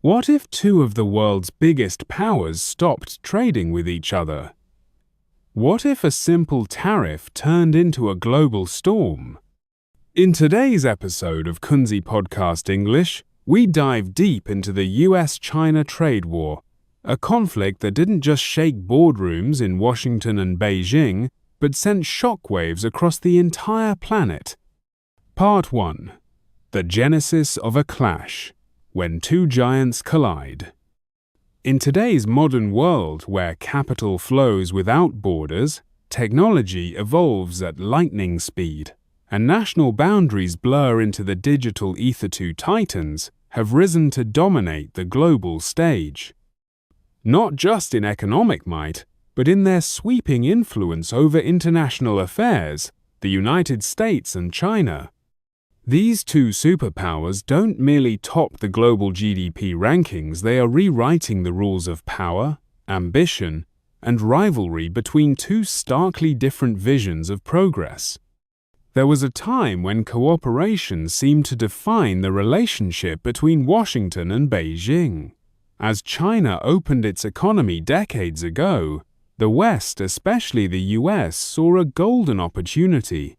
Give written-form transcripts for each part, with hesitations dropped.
What if two of the world's biggest powers stopped trading with each other? What if a simple tariff turned into a global storm? In today's episode of Kunzy Podcast English, we dive deep into the US-China trade war, a conflict that didn't just shake boardrooms in Washington and Beijing, but sent shockwaves across the entire planet. Part 1. The Genesis of a Clash, when two giants collide. In today's modern world where capital flows without borders, technology evolves at lightning speed, and national boundaries blur into the digital ether. Two titans have risen to dominate the global stage. Not just in economic might, but in their sweeping influence over international affairs, the United States and China. These two superpowers don't merely top the global GDP rankings, they are rewriting the rules of power, ambition, and rivalry between two starkly different visions of progress. There was a time when cooperation seemed to define the relationship between Washington and Beijing. As China opened its economy decades ago, the West, especially the US, saw a golden opportunity.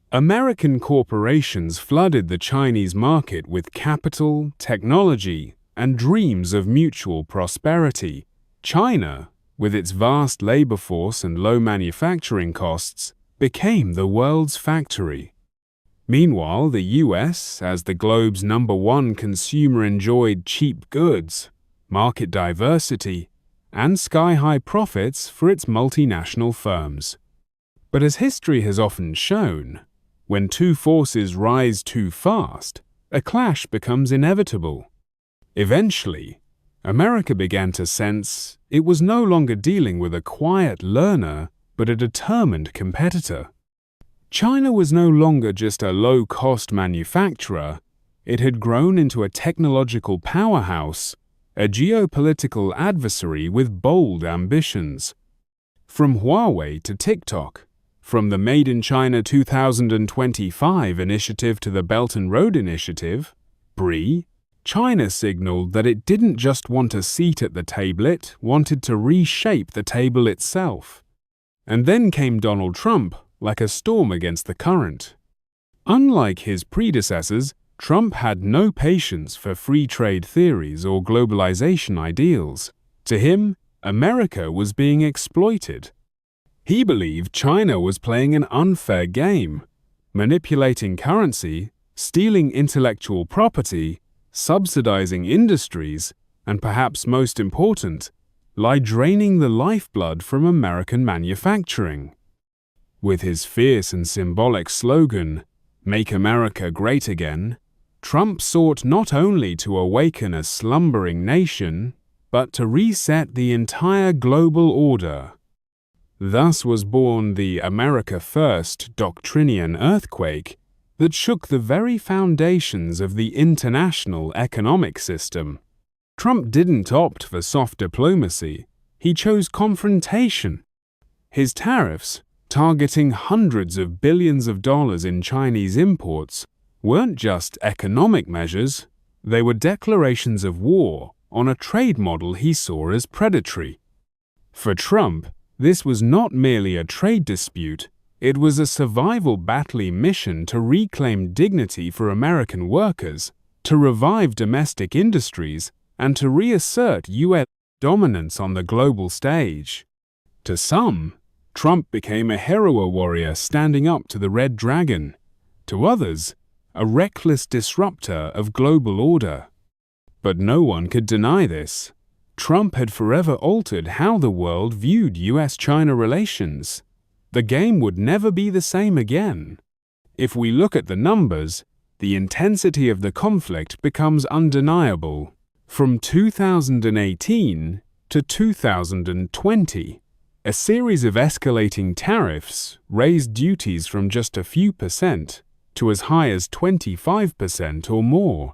American corporations flooded the Chinese market with capital, technology, and dreams of mutual prosperity. China, with its vast labor force and low manufacturing costs, became the world's factory. Meanwhile, the US, as the globe's #1 consumer, enjoyed cheap goods, market diversity, and sky-high profits for its multinational firms. But as history has often shown, when two forces rise too fast, a clash becomes inevitable. Eventually, America began to sense it was no longer dealing with a quiet learner, but a determined competitor. China was no longer just a low-cost manufacturer, it had grown into a technological powerhouse, a geopolitical adversary with bold ambitions. From Huawei to TikTok, from the Made in China 2025 initiative to the Belt and Road Initiative, BRI, China signaled that it didn't just want a seat at the table, it wanted to reshape the table itself. And then came Donald Trump, like a storm against the current. Unlike his predecessors, Trump had no patience for free trade theories or globalization ideals. To him, America was being exploited. He believed China was playing an unfair game, manipulating currency, stealing intellectual property, subsidizing industries, and perhaps most important, draining the lifeblood from American manufacturing. With his fierce and symbolic slogan, "Make America Great Again," Trump sought not only to awaken a slumbering nation, but to reset the entire global order. Thus was born the America First doctrinian earthquake that shook the very foundations of the international economic system. Trump didn't opt for soft diplomacy, he chose confrontation. His tariffs, targeting hundreds of billions of dollars in Chinese imports, weren't just economic measures, they were declarations of war on a trade model he saw as predatory. For Trump, this was not merely a trade dispute, it was a survival battle mission to reclaim dignity for American workers, to revive domestic industries, and to reassert US dominance on the global stage. To some, Trump became a hero warrior standing up to the Red Dragon. To others, a reckless disruptor of global order. But no one could deny this. Trump had forever altered how the world viewed US-China relations. The game would never be the same again. If we look at the numbers, the intensity of the conflict becomes undeniable. From 2018 to 2020, a series of escalating tariffs raised duties from just a few percent to as high as 25% or more.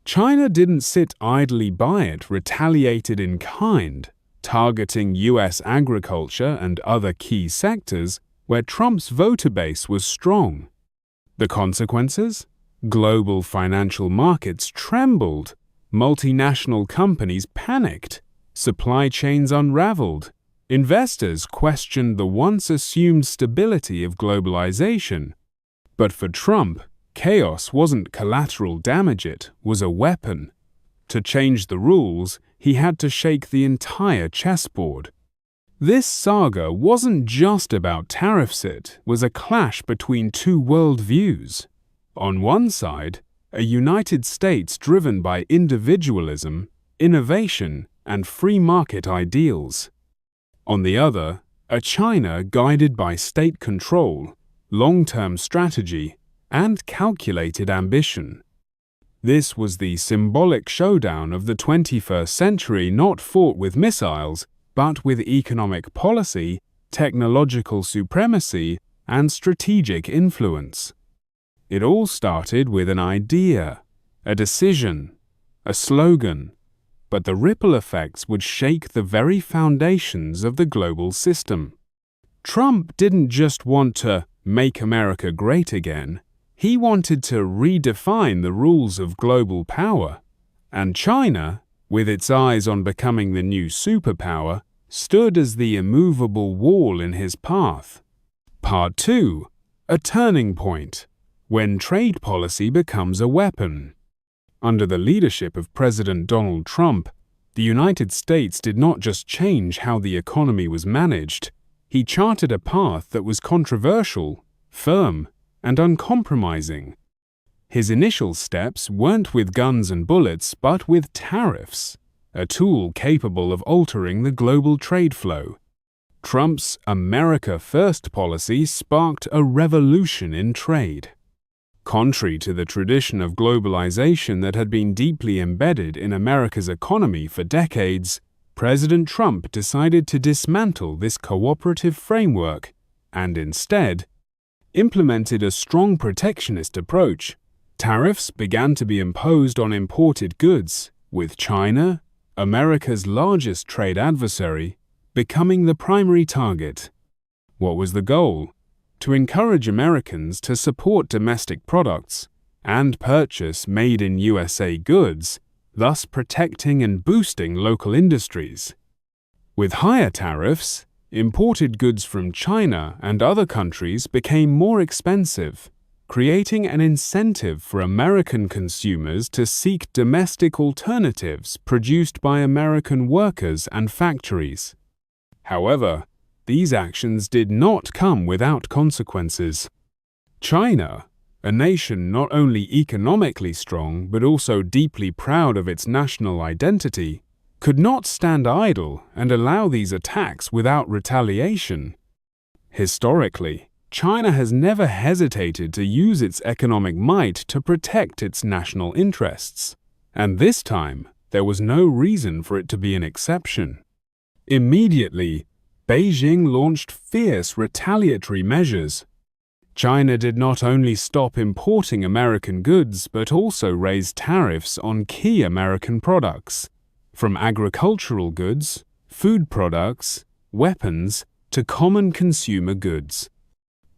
China didn't sit idly by, it retaliated in kind, targeting US agriculture and other key sectors where Trump's voter base was strong. The consequences? Global financial markets trembled. Multinational companies panicked, supply chains unraveled, investors questioned the once assumed stability of globalization. But for Trump, chaos wasn't collateral damage, it was a weapon. To change the rules, he had to shake the entire chessboard. This saga wasn't just about tariffs, it was a clash between two worldviews. On one side, a United States driven by individualism, innovation, and free market ideals. On the other, a China guided by state control, long-term strategy, and calculated ambition. This was the symbolic showdown of the 21st century, not fought with missiles, but with economic policy, technological supremacy, and strategic influence. It all started with an idea, a decision, a slogan, but the ripple effects would shake the very foundations of the global system. Trump didn't just want to make America great again, he wanted to redefine the rules of global power, and China, with its eyes on becoming the new superpower, stood as the immovable wall in his path. Part 2. A turning point. When trade policy becomes a weapon. Under the leadership of President Donald Trump, the United States did not just change how the economy was managed, he charted a path that was controversial, firm, and uncompromising. His initial steps weren't with guns and bullets, but with tariffs, a tool capable of altering the global trade flow. Trump's America First policy sparked a revolution in trade. Contrary to the tradition of globalization that had been deeply embedded in America's economy for decades, President Trump decided to dismantle this cooperative framework and instead implemented a strong protectionist approach. Tariffs began to be imposed on imported goods, with China, America's largest trade adversary, becoming the primary target. What was the goal? To encourage Americans to support domestic products and purchase made-in-USA goods, thus protecting and boosting local industries. With higher tariffs, imported goods from China and other countries became more expensive, creating an incentive for American consumers to seek domestic alternatives produced by American workers and factories. However, these actions did not come without consequences. China, a nation not only economically strong but also deeply proud of its national identity, could not stand idle and allow these attacks without retaliation. Historically, China has never hesitated to use its economic might to protect its national interests, and this time there was no reason for it to be an exception. Immediately, Beijing launched fierce retaliatory measures. China did not only stop importing American goods but also raised tariffs on key American products, from agricultural goods, food products, weapons, to common consumer goods.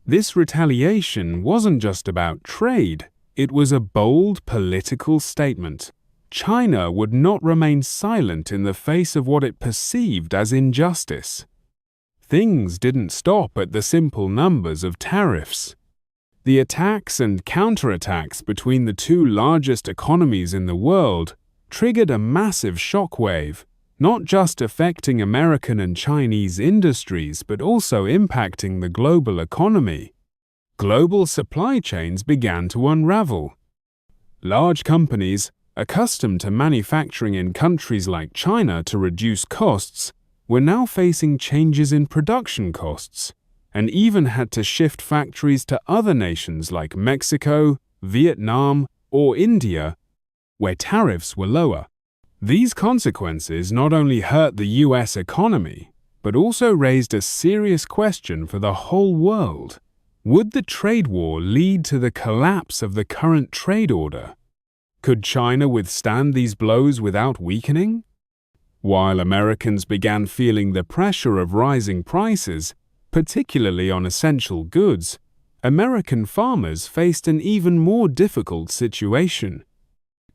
This retaliation wasn't just about trade, it was a bold political statement. China would not remain silent in the face of what it perceived as injustice. Things didn't stop at the simple numbers of tariffs. The attacks and counterattacks between the two largest economies in the world triggered a massive shockwave, not just affecting American and Chinese industries but also impacting the global economy. Global supply chains began to unravel. Large companies, accustomed to manufacturing in countries like China to reduce costs, were now facing changes in production costs, and even had to shift factories to other nations like Mexico, Vietnam, or India, where tariffs were lower. These consequences not only hurt the US economy, but also raised a serious question for the whole world. Would the trade war lead to the collapse of the current trade order? Could China withstand these blows without weakening? While Americans began feeling the pressure of rising prices, particularly on essential goods, American farmers faced an even more difficult situation.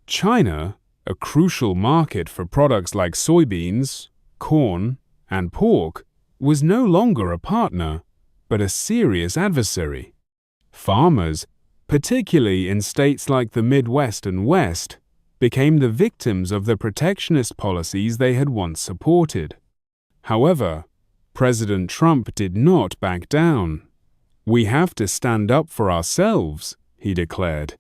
China, a crucial market for products like soybeans, corn, and pork, was no longer a partner, but a serious adversary. Farmers, particularly in states like the Midwest and West, became the victims of the protectionist policies they had once supported. However, President Trump did not back down. "We have to stand up for ourselves," he declared.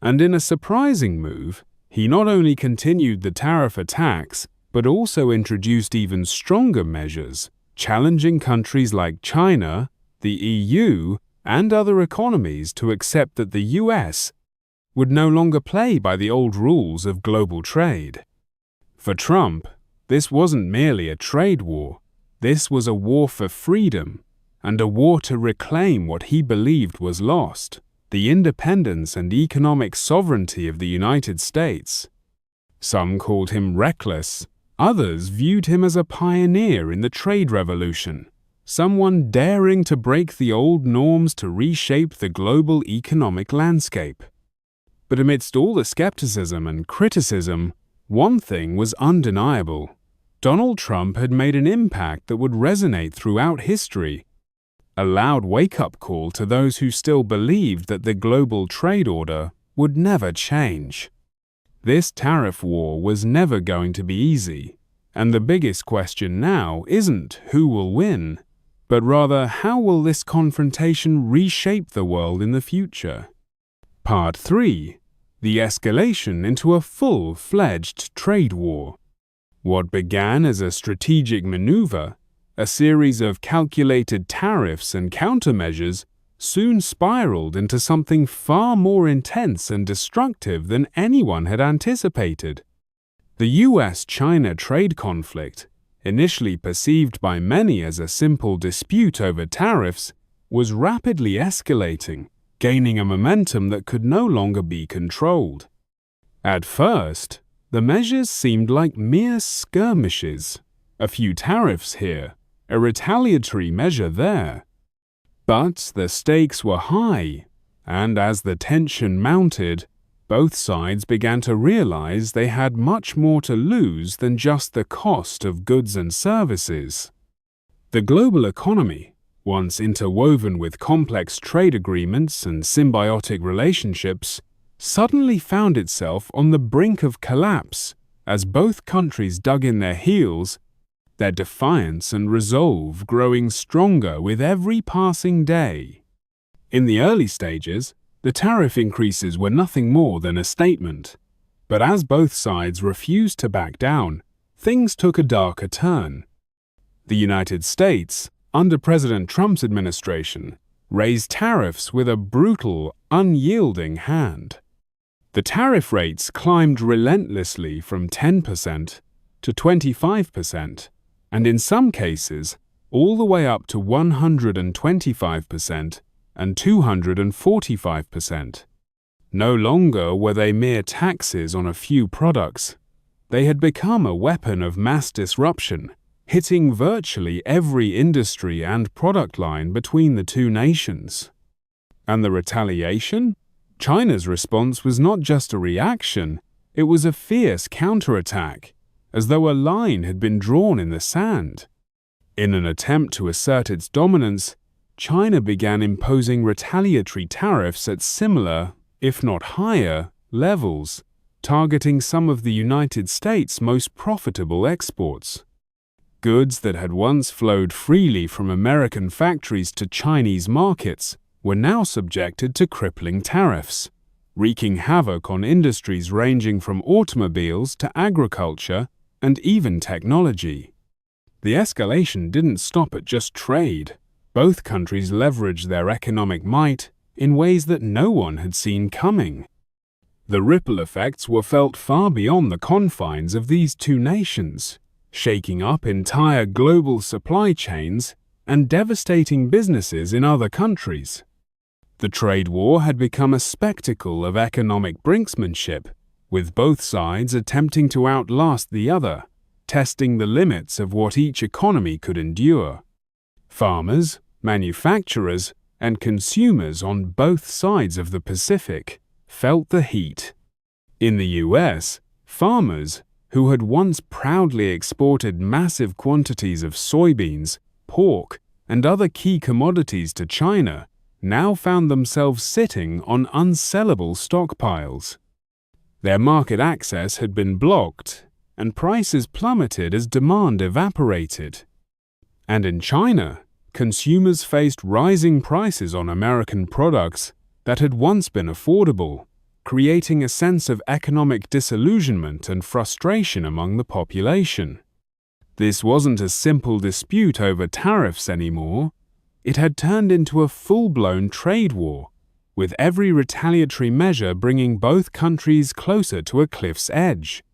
And in a surprising move, he not only continued the tariff attacks, but also introduced even stronger measures, challenging countries like China, the EU, and other economies to accept that the US would no longer play by the old rules of global trade. For Trump, this wasn't merely a trade war. This was a war for freedom, and a war to reclaim what he believed was lost: the independence and economic sovereignty of the United States. Some called him reckless. Others viewed him as a pioneer in the trade revolution, someone daring to break the old norms to reshape the global economic landscape. But amidst all the skepticism and criticism, one thing was undeniable. Donald Trump had made an impact that would resonate throughout history, a loud wake-up call to those who still believed that the global trade order would never change. This tariff war was never going to be easy, and the biggest question now isn't who will win, but rather how will this confrontation reshape the world in the future. Part 3. The escalation into a full-fledged trade war. What began as a strategic maneuver, a series of calculated tariffs and countermeasures, soon spiraled into something far more intense and destructive than anyone had anticipated. The US-China trade conflict, initially perceived by many as a simple dispute over tariffs, was rapidly escalating, gaining a momentum that could no longer be controlled. At first, the measures seemed like mere skirmishes, a few tariffs here, a retaliatory measure there. But the stakes were high, and as the tension mounted, both sides began to realize they had much more to lose than just the cost of goods and services. The global economy, once interwoven with complex trade agreements and symbiotic relationships, suddenly found itself on the brink of collapse as both countries dug in their heels, their defiance and resolve growing stronger with every passing day. In the early stages, the tariff increases were nothing more than a statement, but as both sides refused to back down, things took a darker turn. The United States, under President Trump's administration, raised tariffs with a brutal, unyielding hand. The tariff rates climbed relentlessly from 10% to 25%, and in some cases, all the way up to 125% and 245%. No longer were they mere taxes on a few products. They had become a weapon of mass disruption, hitting virtually every industry and product line between the two nations. And the retaliation? China's response was not just a reaction, it was a fierce counterattack, as though a line had been drawn in the sand. In an attempt to assert its dominance, China began imposing retaliatory tariffs at similar, if not higher, levels, targeting some of the United States' most profitable exports. Goods that had once flowed freely from American factories to Chinese markets were now subjected to crippling tariffs, wreaking havoc on industries ranging from automobiles to agriculture and even technology. The escalation didn't stop at just trade. Both countries leveraged their economic might in ways that no one had seen coming. The ripple effects were felt far beyond the confines of these two nations, shaking up entire global supply chains and devastating businesses in other countries. The trade war had become a spectacle of economic brinksmanship, with both sides attempting to outlast the other, testing the limits of what each economy could endure. Farmers, manufacturers, and consumers on both sides of the Pacific felt the heat. In the US, Farmers, who had once proudly exported massive quantities of soybeans, pork, and other key commodities to China, now found themselves sitting on unsellable stockpiles. Their market access had been blocked, and prices plummeted as demand evaporated. And in China, consumers faced rising prices on American products that had once been affordable, creating a sense of economic disillusionment and frustration among the population. This wasn't a simple dispute over tariffs anymore. It had turned into a full-blown trade war, with every retaliatory measure bringing both countries closer to a cliff's edge.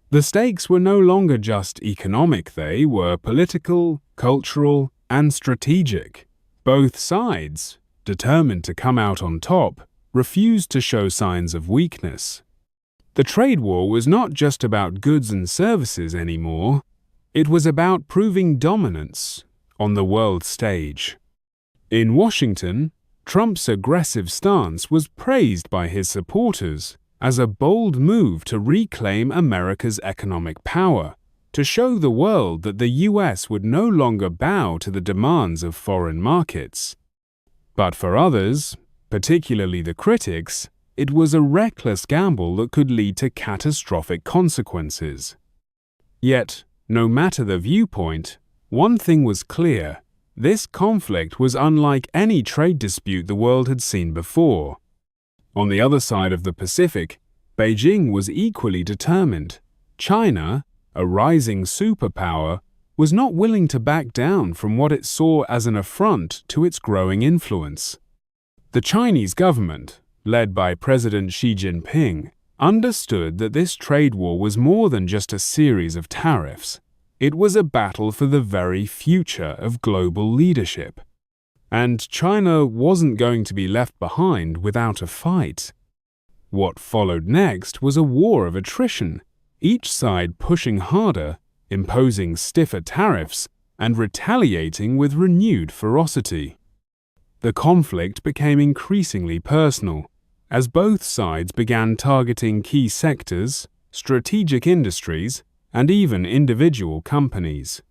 The stakes were no longer just economic, they were political, cultural, and strategic. Both sides, determined to come out on top, refused to show signs of weakness. The trade war was not just about goods and services anymore. It was about proving dominance on the world stage. In Washington, Trump's aggressive stance was praised by his supporters as a bold move to reclaim America's economic power, to show the world that the US would no longer bow to the demands of foreign markets. But for others, particularly the critics, it was a reckless gamble that could lead to catastrophic consequences. Yet, no matter the viewpoint, one thing was clear: this conflict was unlike any trade dispute the world had seen before. On the other side of the Pacific, Beijing was equally determined. China, a rising superpower, was not willing to back down from what it saw as an affront to its growing influence. The Chinese government, led by President Xi Jinping, understood that this trade war was more than just a series of tariffs. It was a battle for the very future of global leadership. And China wasn't going to be left behind without a fight. What followed next was a war of attrition, each side pushing harder, imposing stiffer tariffs, and retaliating with renewed ferocity. The conflict became increasingly personal, as both sides began targeting key sectors, strategic industries, and even individual companies.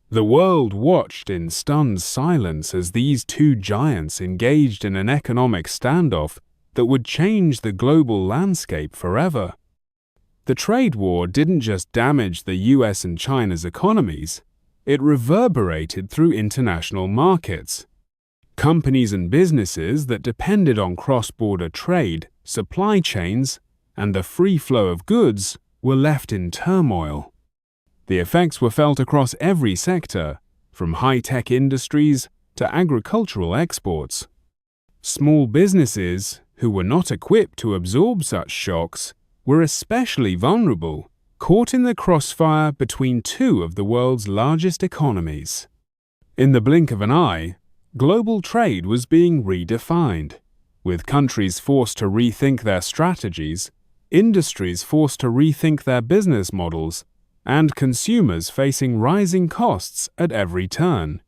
The world watched in stunned silence as these two giants engaged in an economic standoff that would change the global landscape forever. The trade war didn't just damage the US and China's economies, it reverberated through international markets. Companies and businesses that depended on cross-border trade, supply chains, and the free flow of goods were left in turmoil. The effects were felt across every sector, from high-tech industries to agricultural exports. Small businesses, who were not equipped to absorb such shocks, were especially vulnerable, caught in the crossfire between two of the world's largest economies. In the blink of an eye, global trade was being redefined, with countries forced to rethink their strategies, industries forced to rethink their business models, and consumers facing rising costs at every turn.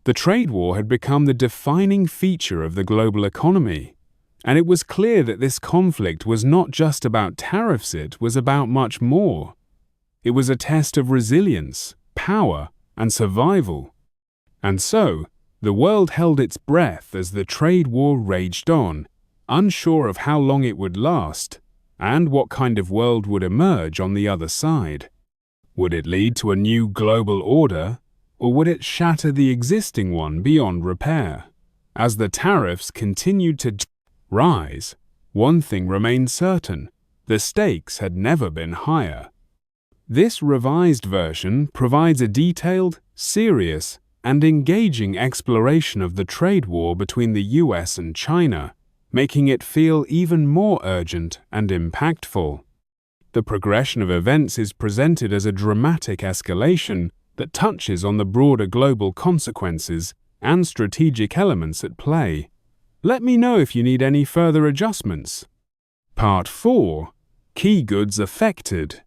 The trade war had become the defining feature of the global economy, and it was clear that this conflict was not just about tariffs, it was about much more. It was a test of resilience, power, and survival. And so, the world held its breath as the trade war raged on, unsure of how long it would last, and what kind of world would emerge on the other side. Would it lead to a new global order, or would it shatter the existing one beyond repair? As the tariffs continued to rise, one thing remained certain: the stakes had never been higher. This revised version provides a detailed, serious, and engaging exploration of the trade war between the US and China, making it feel even more urgent and impactful. The progression of events is presented as a dramatic escalation that touches on the broader global consequences and strategic elements at play. Let me know if you need any further adjustments. Part 4. Key goods affected.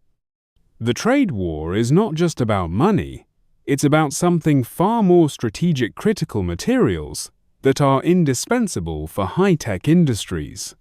The trade war is not just about money. It's about something far more strategic: critical materials that are indispensable for high-tech industries.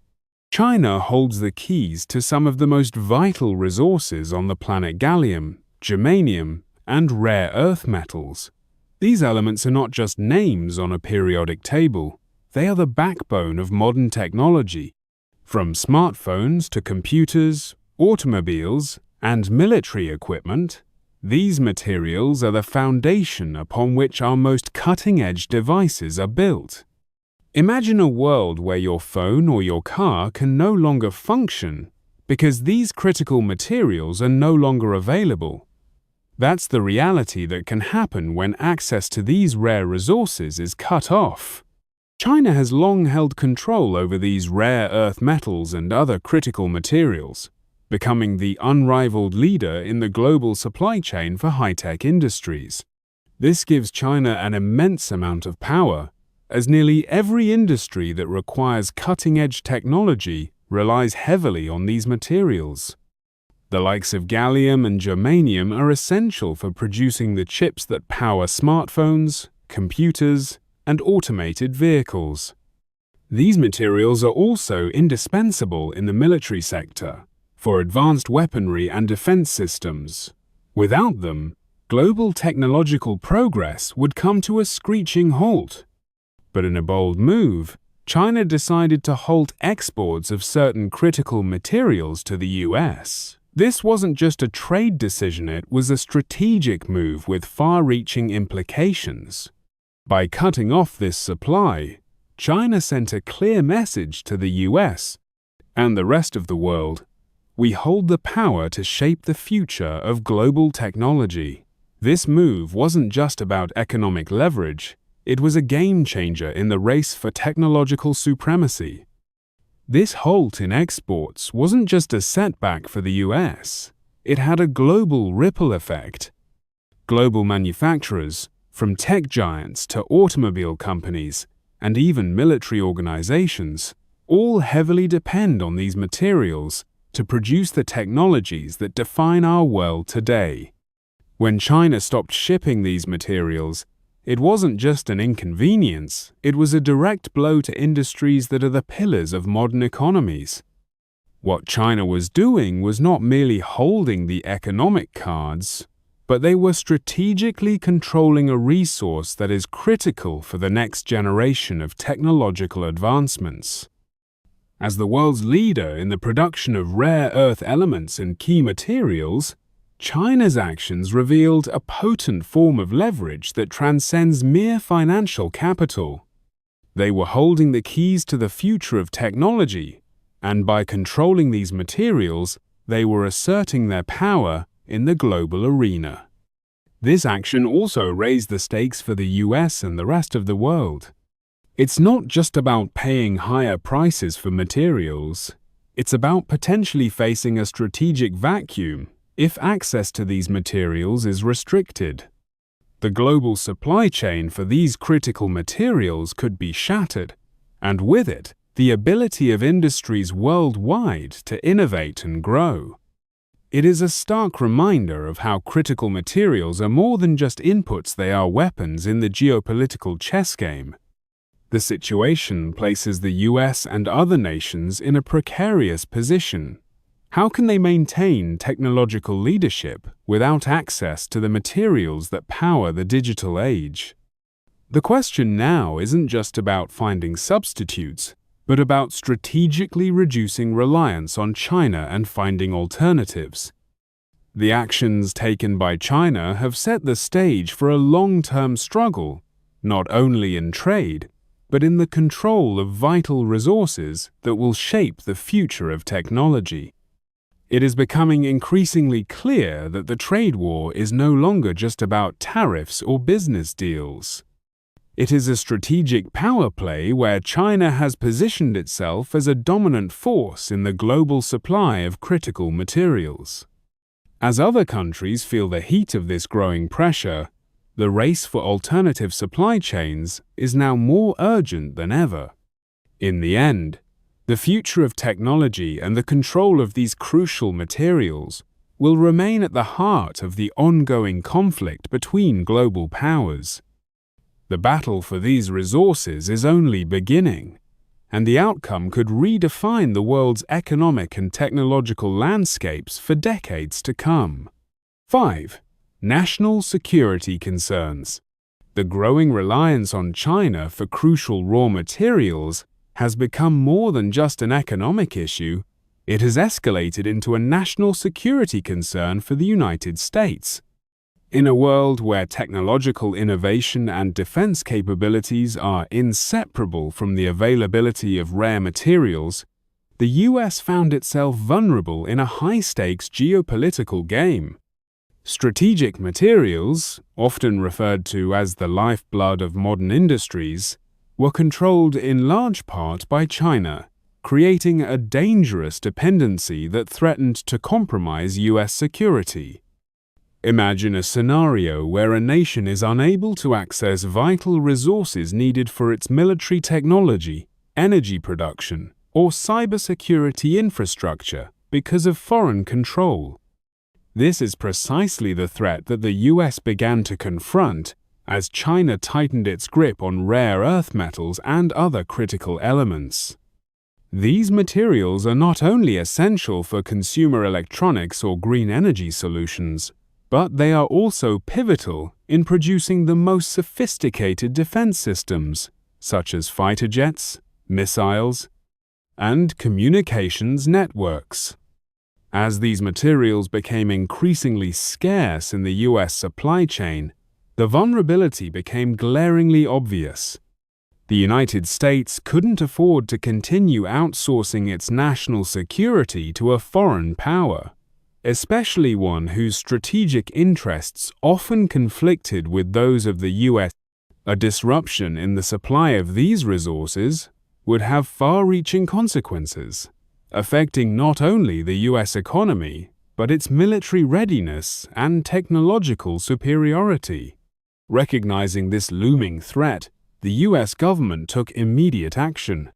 China holds the keys to some of the most vital resources on the planet: gallium, germanium, and rare earth metals. These elements are not just names on a periodic table. They are the backbone of modern technology. From smartphones to computers, automobiles, and military equipment, these materials are the foundation upon which our most cutting-edge devices are built. Imagine a world where your phone or your car can no longer function because these critical materials are no longer available. That's the reality that can happen when access to these rare resources is cut off. China has long held control over these rare earth metals and other critical materials, becoming the unrivaled leader in the global supply chain for high-tech industries. This gives China an immense amount of power, as nearly every industry that requires cutting-edge technology relies heavily on these materials. The likes of gallium and germanium are essential for producing the chips that power smartphones, computers, and automated vehicles. These materials are also indispensable in the military sector for advanced weaponry and defense systems. Without them, global technological progress would come to a screeching halt. But in a bold move, China decided to halt exports of certain critical materials to the US. This wasn't just a trade decision, it was a strategic move with far-reaching implications. By cutting off this supply, China sent a clear message to the US and the rest of the world: we hold the power to shape the future of global technology. This move wasn't just about economic leverage, it was a game-changer in the race for technological supremacy. This halt in exports wasn't just a setback for the US, it had a global ripple effect. Global manufacturers, from tech giants to automobile companies, and even military organizations, all heavily depend on these materials to produce the technologies that define our world today. When China stopped shipping these materials, it wasn't just an inconvenience, it was a direct blow to industries that are the pillars of modern economies. What China was doing was not merely holding the economic cards, but they were strategically controlling a resource that is critical for the next generation of technological advancements. As the world's leader in the production of rare earth elements and key materials, China's actions revealed a potent form of leverage that transcends mere financial capital. They were holding the keys to the future of technology, and by controlling these materials, they were asserting their power in the global arena. This action also raised the stakes for the US and the rest of the world. It's not just about paying higher prices for materials, it's about potentially facing a strategic vacuum if access to these materials is restricted. The global supply chain for these critical materials could be shattered, and with it, the ability of industries worldwide to innovate and grow. It is a stark reminder of how critical materials are more than just inputs, they are weapons in the geopolitical chess game. The situation places the US and other nations in a precarious position. How can they maintain technological leadership without access to the materials that power the digital age? The question now isn't just about finding substitutes, but about strategically reducing reliance on China and finding alternatives. The actions taken by China have set the stage for a long-term struggle, not only in trade, but in the control of vital resources that will shape the future of technology. It is becoming increasingly clear that the trade war is no longer just about tariffs or business deals. It is a strategic power play where China has positioned itself as a dominant force in the global supply of critical materials. As other countries feel the heat of this growing pressure, the race for alternative supply chains is now more urgent than ever. In the end, the future of technology and the control of these crucial materials will remain at the heart of the ongoing conflict between global powers. The battle for these resources is only beginning, and the outcome could redefine the world's economic and technological landscapes for decades to come. 5. National security concerns. The growing reliance on China for crucial raw materials has become more than just an economic issue. It has escalated into a national security concern for the United States. In a world where technological innovation and defense capabilities are inseparable from the availability of rare materials, the US found itself vulnerable in a high-stakes geopolitical game. Strategic materials, often referred to as the lifeblood of modern industries, were controlled in large part by China, creating a dangerous dependency that threatened to compromise US security. Imagine a scenario where a nation is unable to access vital resources needed for its military technology, energy production, or cybersecurity infrastructure because of foreign control. This is precisely the threat that the US began to confront as China tightened its grip on rare earth metals and other critical elements. These materials are not only essential for consumer electronics or green energy solutions, but they are also pivotal in producing the most sophisticated defense systems, such as fighter jets, missiles, and communications networks. As these materials became increasingly scarce in the US supply chain, the vulnerability became glaringly obvious. The United States couldn't afford to continue outsourcing its national security to a foreign power, especially one whose strategic interests often conflicted with those of the US. A disruption in the supply of these resources would have far-reaching consequences, affecting not only the US economy, but its military readiness and technological superiority. Recognizing this looming threat, the US government took immediate action.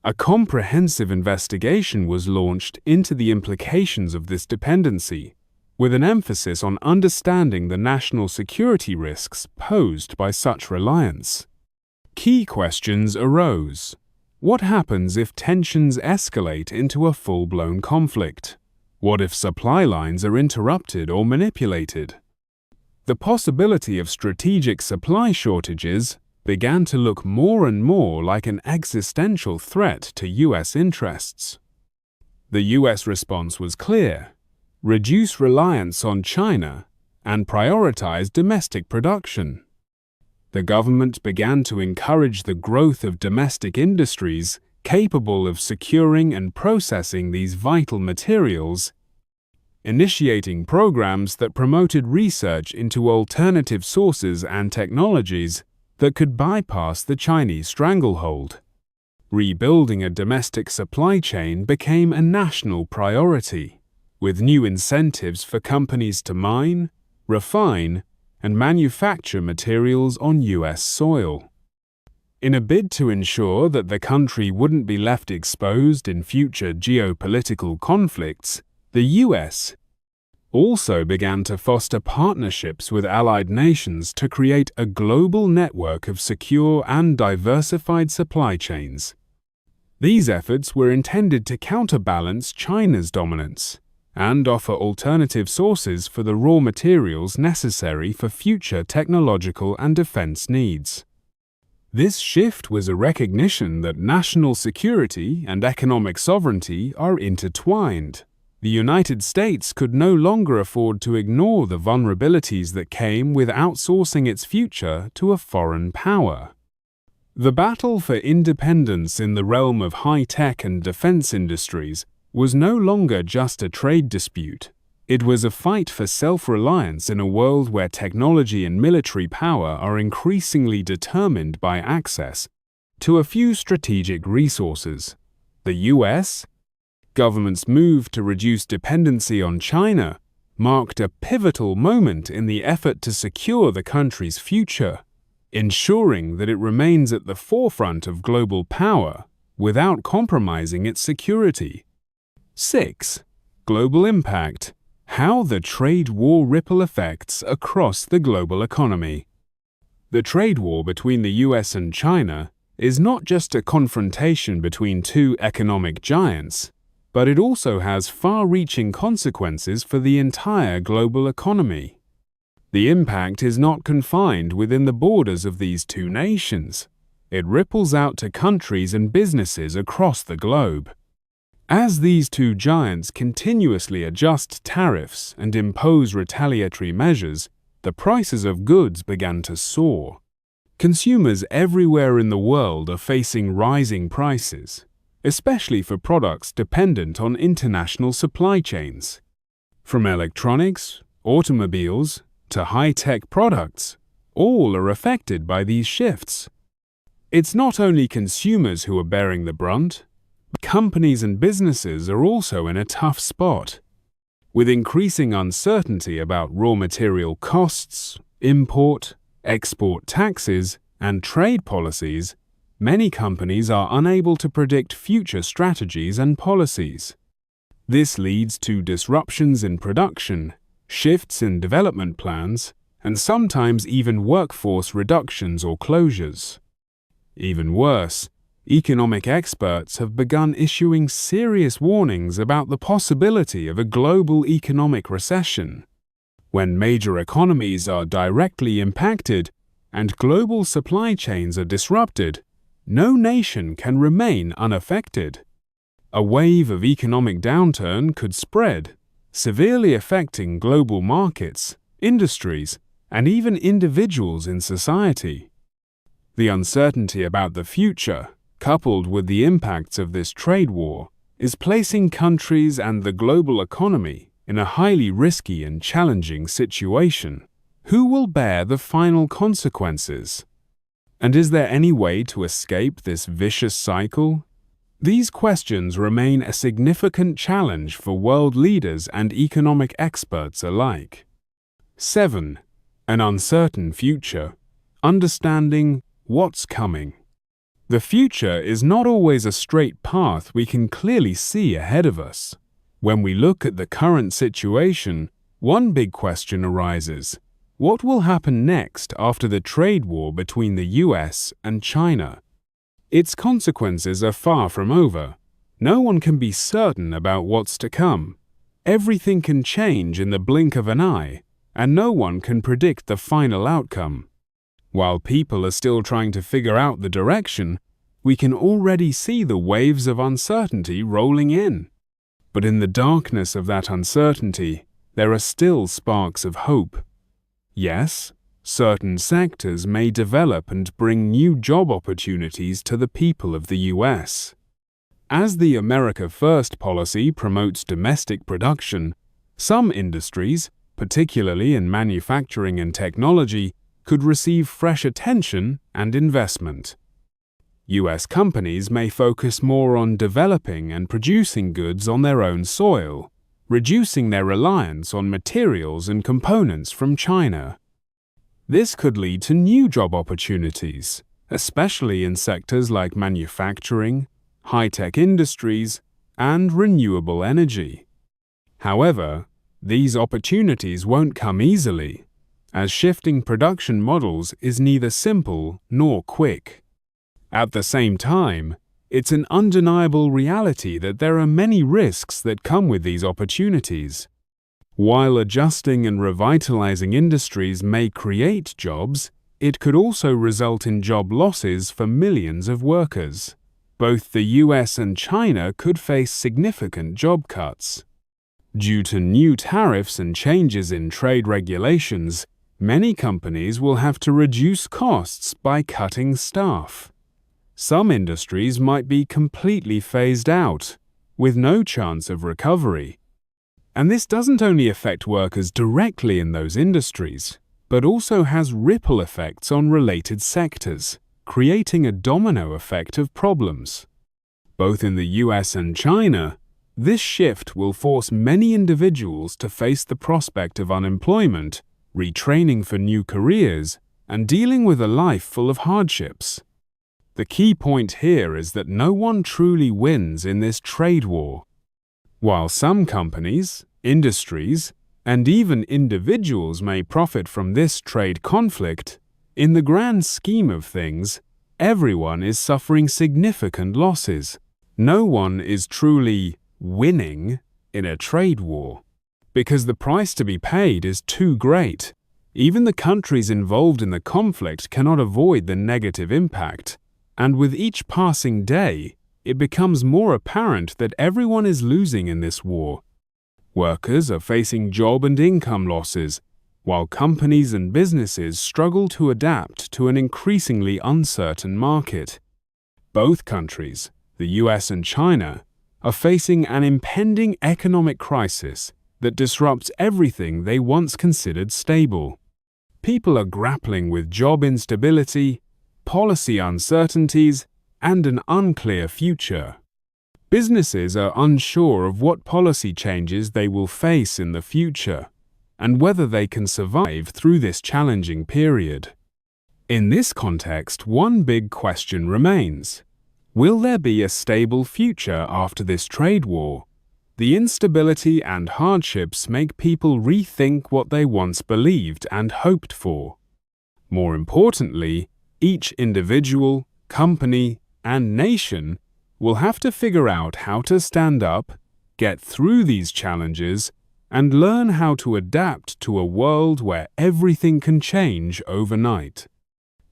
A comprehensive investigation was launched into the implications of this dependency, with an emphasis on understanding the national security risks posed by such reliance. Key questions arose. What happens if tensions escalate into a full-blown conflict? What if supply lines are interrupted or manipulated? The possibility of strategic supply shortages began to look more and more like an existential threat to US interests. The US response was clear: reduce reliance on China and prioritize domestic production. The government began to encourage the growth of domestic industries capable of securing and processing these vital materials, initiating programs that promoted research into alternative sources and technologies that could bypass the Chinese stranglehold. Rebuilding a domestic supply chain became a national priority, with new incentives for companies to mine, refine, and manufacture materials on US soil. In a bid to ensure that the country wouldn't be left exposed in future geopolitical conflicts, the US also began to foster partnerships with allied nations to create a global network of secure and diversified supply chains. These efforts were intended to counterbalance China's dominance and offer alternative sources for the raw materials necessary for future technological and defense needs. This shift was a recognition that national security and economic sovereignty are intertwined. The United States could no longer afford to ignore the vulnerabilities that came with outsourcing its future to a foreign power. The battle for independence in the realm of high-tech and defense industries was no longer just a trade dispute. It was a fight for self-reliance in a world where technology and military power are increasingly determined by access to a few strategic resources. The US government's move to reduce dependency on China marked a pivotal moment in the effort to secure the country's future, ensuring that it remains at the forefront of global power without compromising its security. 6. Global impact. How the trade war ripple effects across the global economy. The trade war between the US and China is not just a confrontation between two economic giants, but it also has far-reaching consequences for the entire global economy. The impact is not confined within the borders of these two nations. It ripples out to countries and businesses across the globe. As these two giants continuously adjust tariffs and impose retaliatory measures, the prices of goods began to soar. Consumers everywhere in the world are facing rising prices, especially for products dependent on international supply chains. From electronics, automobiles, to high-tech products, all are affected by these shifts. It's not only consumers who are bearing the brunt, but companies and businesses are also in a tough spot. With increasing uncertainty about raw material costs, import, export taxes, and trade policies, many companies are unable to predict future strategies and policies. This leads to disruptions in production, shifts in development plans, and sometimes even workforce reductions or closures. Even worse, economic experts have begun issuing serious warnings about the possibility of a global economic recession. When major economies are directly impacted and global supply chains are disrupted, no nation can remain unaffected. A wave of economic downturn could spread, severely affecting global markets, industries, and even individuals in society. The uncertainty about the future, coupled with the impacts of this trade war, is placing countries and the global economy in a highly risky and challenging situation. Who will bear the final consequences? And is there any way to escape this vicious cycle? These questions remain a significant challenge for world leaders and economic experts alike. 7. An uncertain future. Understanding what's coming. The future is not always a straight path we can clearly see ahead of us. When we look at the current situation, one big question arises. What will happen next after the trade war between the US and China? Its consequences are far from over. No one can be certain about what's to come. Everything can change in the blink of an eye, and no one can predict the final outcome. While people are still trying to figure out the direction, we can already see the waves of uncertainty rolling in. But in the darkness of that uncertainty, there are still sparks of hope. Yes, certain sectors may develop and bring new job opportunities to the people of the US. As the America First policy promotes domestic production, some industries, particularly in manufacturing and technology, could receive fresh attention and investment. US companies may focus more on developing and producing goods on their own soil, reducing their reliance on materials and components from China. This could lead to new job opportunities, especially in sectors like manufacturing, high-tech industries, and renewable energy. However, these opportunities won't come easily, as shifting production models is neither simple nor quick. At the same time, it's an undeniable reality that there are many risks that come with these opportunities. While adjusting and revitalizing industries may create jobs, it could also result in job losses for millions of workers. Both the US and China could face significant job cuts. Due to new tariffs and changes in trade regulations, many companies will have to reduce costs by cutting staff. Some industries might be completely phased out, with no chance of recovery. And this doesn't only affect workers directly in those industries, but also has ripple effects on related sectors, creating a domino effect of problems. Both in the US and China, this shift will force many individuals to face the prospect of unemployment, retraining for new careers, and dealing with a life full of hardships. The key point here is that no one truly wins in this trade war. While some companies, industries, and even individuals may profit from this trade conflict, in the grand scheme of things, everyone is suffering significant losses. No one is truly winning in a trade war, because the price to be paid is too great. Even the countries involved in the conflict cannot avoid the negative impact, and with each passing day, it becomes more apparent that everyone is losing in this war. Workers are facing job and income losses, while companies and businesses struggle to adapt to an increasingly uncertain market. Both countries, the US and China, are facing an impending economic crisis that disrupts everything they once considered stable. People are grappling with job instability, policy uncertainties, and an unclear future. Businesses are unsure of what policy changes they will face in the future, and whether they can survive through this challenging period. In this context, one big question remains: will there be a stable future after this trade war? The instability and hardships make people rethink what they once believed and hoped for. More importantly, each individual, company, and nation will have to figure out how to stand up, get through these challenges, and learn how to adapt to a world where everything can change overnight.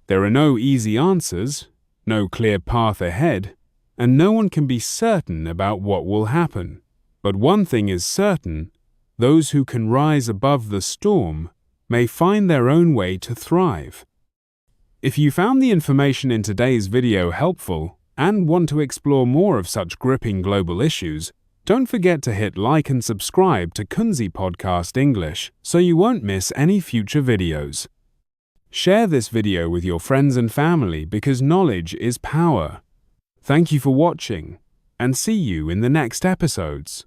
There are no easy answers, no clear path ahead, and no one can be certain about what will happen. But one thing is certain: those who can rise above the storm may find their own way to thrive. If you found the information in today's video helpful and want to explore more of such gripping global issues, don't forget to hit like and subscribe to Kunzy Podcast English so you won't miss any future videos. Share this video with your friends and family because knowledge is power. Thank you for watching, and see you in the next episodes.